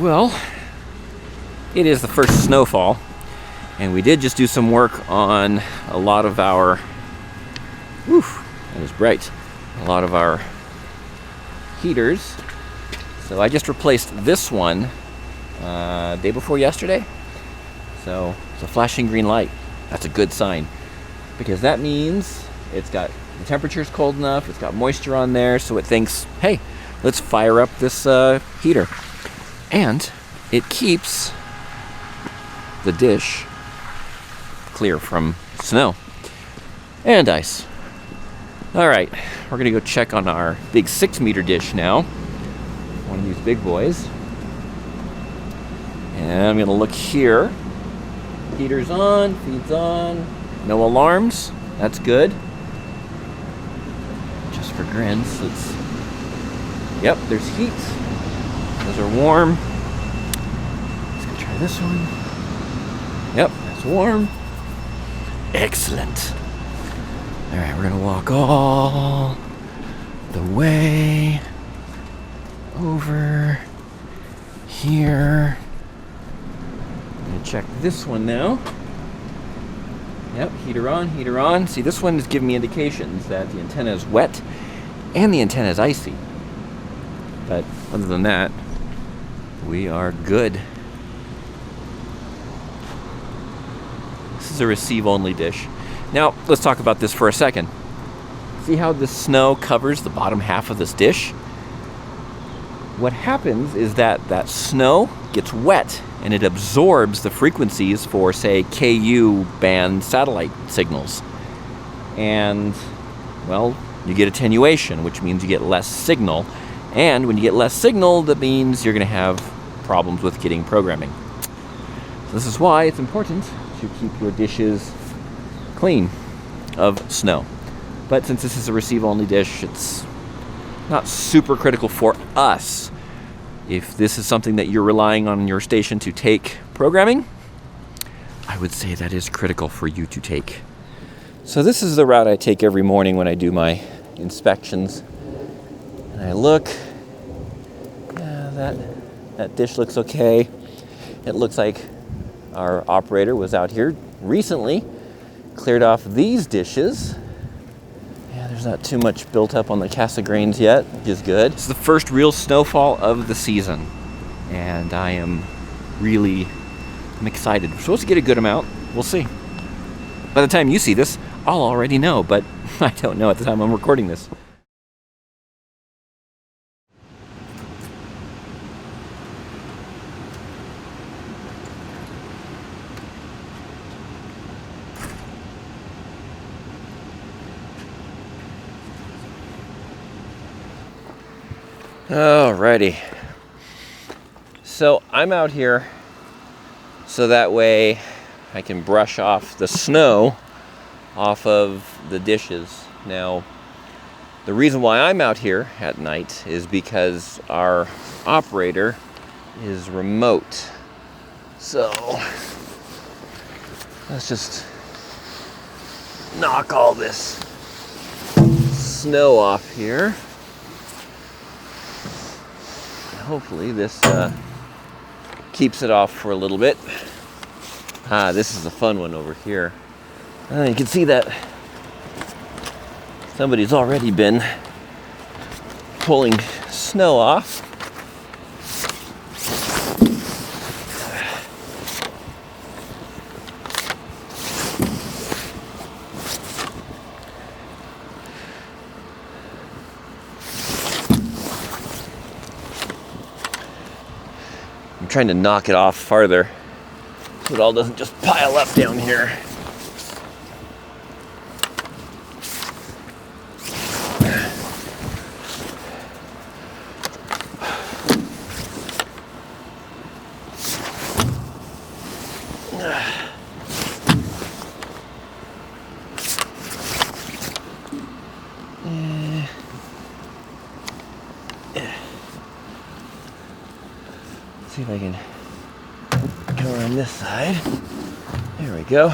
Well, it is the first snowfall, and we did just do some work on a lot of our, that was bright, a lot of our heaters. So I just replaced this one day before yesterday. So it's a flashing green light. That's a good sign, because that means it's got, the temperature's cold enough, it's got moisture on there, so it thinks, hey, let's fire up this heater. And it keeps the dish clear from snow and ice. All right, we're gonna go check on our big 6-meter dish now, one of these big boys. And I'm gonna look here. Heater's on, feed's on, no alarms, that's good. Just for grins, yep, there's heat, those are warm. Let's go try this one. Yep, that's warm. Excellent. All right, we're gonna walk all the way over here. I'm gonna check this one now. Yep, heater on, heater on. See, this one is giving me indications that the antenna is wet and the antenna is icy. But other than that, we are good. This is a receive-only dish. Now, let's talk about this for a second. See how the snow covers the bottom half of this dish? What happens is that that snow gets wet and it absorbs the frequencies for, say, KU band satellite signals. And, well, you get attenuation, which means you get less signal. And when you get less signal, that means you're going to have problems with getting programming. So this is why it's important to keep your dishes clean of snow. But since this is a receive-only dish, it's not super critical for us. If this is something that you're relying on your station to take programming, I would say that is critical for you to take. So this is the route I take every morning when I do my inspections. And I look, that dish looks okay. It looks like our operator was out here recently, cleared off these dishes. Yeah, there's not too much built up on the Casa grains yet, which is good. It's the first real snowfall of the season, and I'm excited. We're supposed to get a good amount. We'll see. By the time you see this, I'll already know, but I don't know at the time I'm recording this. Alrighty. So I'm out here so that way I can brush off the snow off of the dishes. Now, the reason why I'm out here at night is because our operator is remote. So let's just knock all this snow off here. Hopefully this keeps it off for a little bit. This is a fun one over here. You can see that somebody's already been pulling snow off. I'm trying to knock it off farther so it all doesn't just pile up down here. See if I can go around this side. There we go.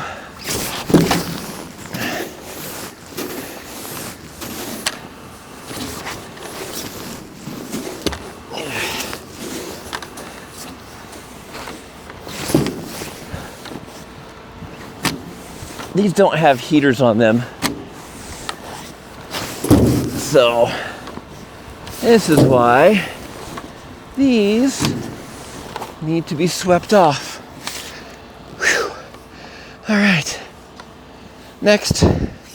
these don't have heaters on them. So this is why these need to be swept off. Whew. All right. Next.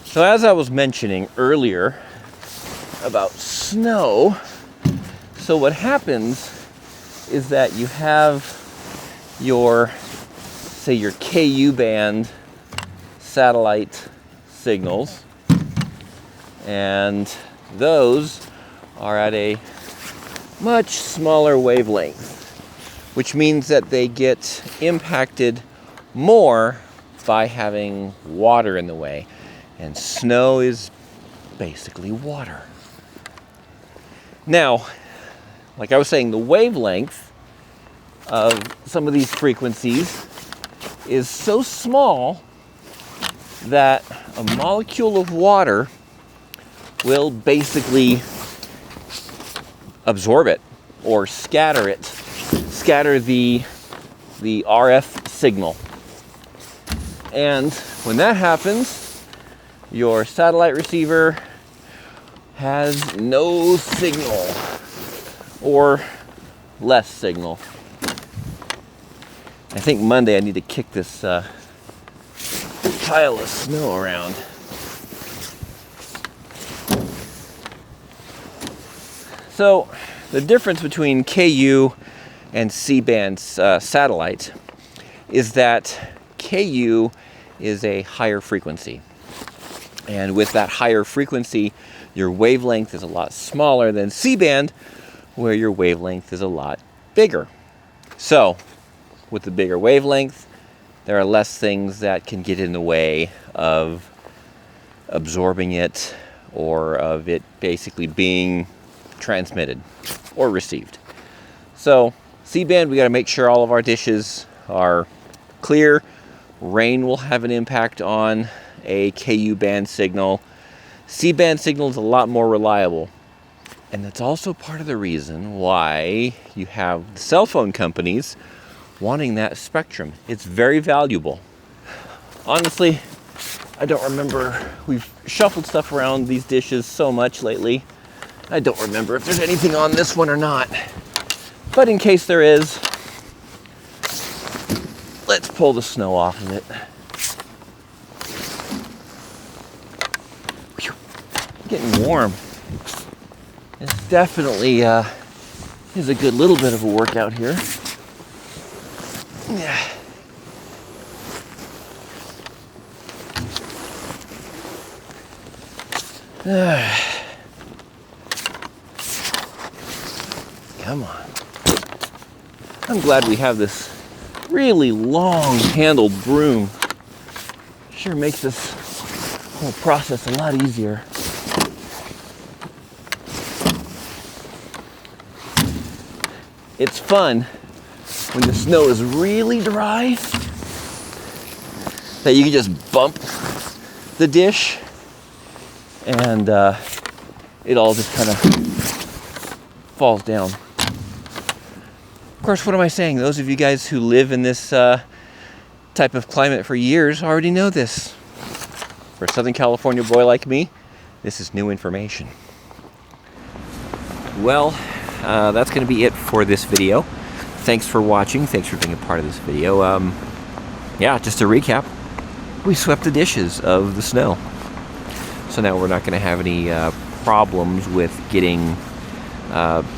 So as I was mentioning earlier about snow, so what happens is that you have your, say, your KU band satellite signals, and those are at a much smaller wavelength, which means that they get impacted more by having water in the way. And snow is basically water. Now, like I was saying, the wavelength of some of these frequencies is so small that a molecule of water will basically absorb it or scatter the RF signal. And when that happens, your satellite receiver has no signal or less signal. I think Monday I need to kick this pile of snow around. So the difference between KU and C-band satellite is that KU is a higher frequency. And with that higher frequency, your wavelength is a lot smaller than C-band, where your wavelength is a lot bigger. So with the bigger wavelength, there are less things that can get in the way of absorbing it or of it basically being transmitted or received. So C-band, we got to make sure all of our dishes are clear. Rain will have an impact on a KU band signal. C-band signal is a lot more reliable. And that's also part of the reason why you have the cell phone companies wanting that spectrum. It's very valuable. Honestly, I don't remember. We've shuffled stuff around these dishes so much lately. I don't remember if there's anything on this one or not. But in case there is, let's pull the snow off of it. Whew. Getting warm. It's definitely is a good little bit of a workout here. Yeah. Come on. I'm glad we have this really long-handled broom. Sure makes this whole process a lot easier. It's fun when the snow is really dry that you can just bump the dish and it all just kind of falls down. Of course, what am I saying? Those of you guys who live in this type of climate for years already know this. For a Southern California boy like me, this is new information. Well, that's going to be it for this video. Thanks for watching. Thanks for being a part of this video. Yeah, just to recap, we swept the dishes of the snow. So now we're not going to have any problems with getting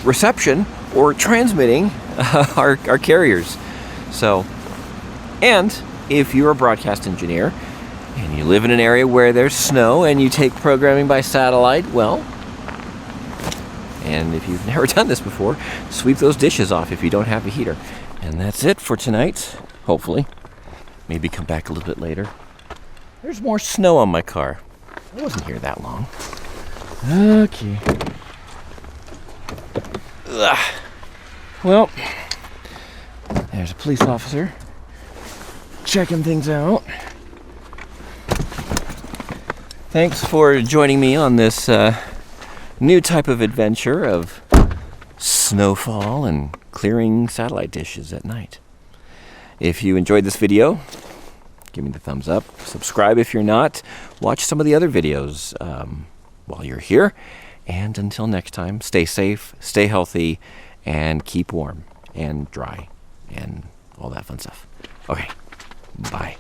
reception or transmitting our carriers. So, and if you're a broadcast engineer and you live in an area where there's snow and you take programming by satellite, well, and if you've never done this before, sweep those dishes off if you don't have a heater. And that's it for tonight, hopefully. Maybe come back a little bit later. There's more snow on my car. I wasn't here that long. Okay. Ugh. Well, there's a police officer checking things out. Thanks for joining me on this new type of adventure of snowfall and clearing satellite dishes at night. If you enjoyed this video, give me the thumbs up. Subscribe if you're not. Watch some of the other videos while you're here. And until next time, stay safe, stay healthy, and keep warm and dry and all that fun stuff. Okay, bye.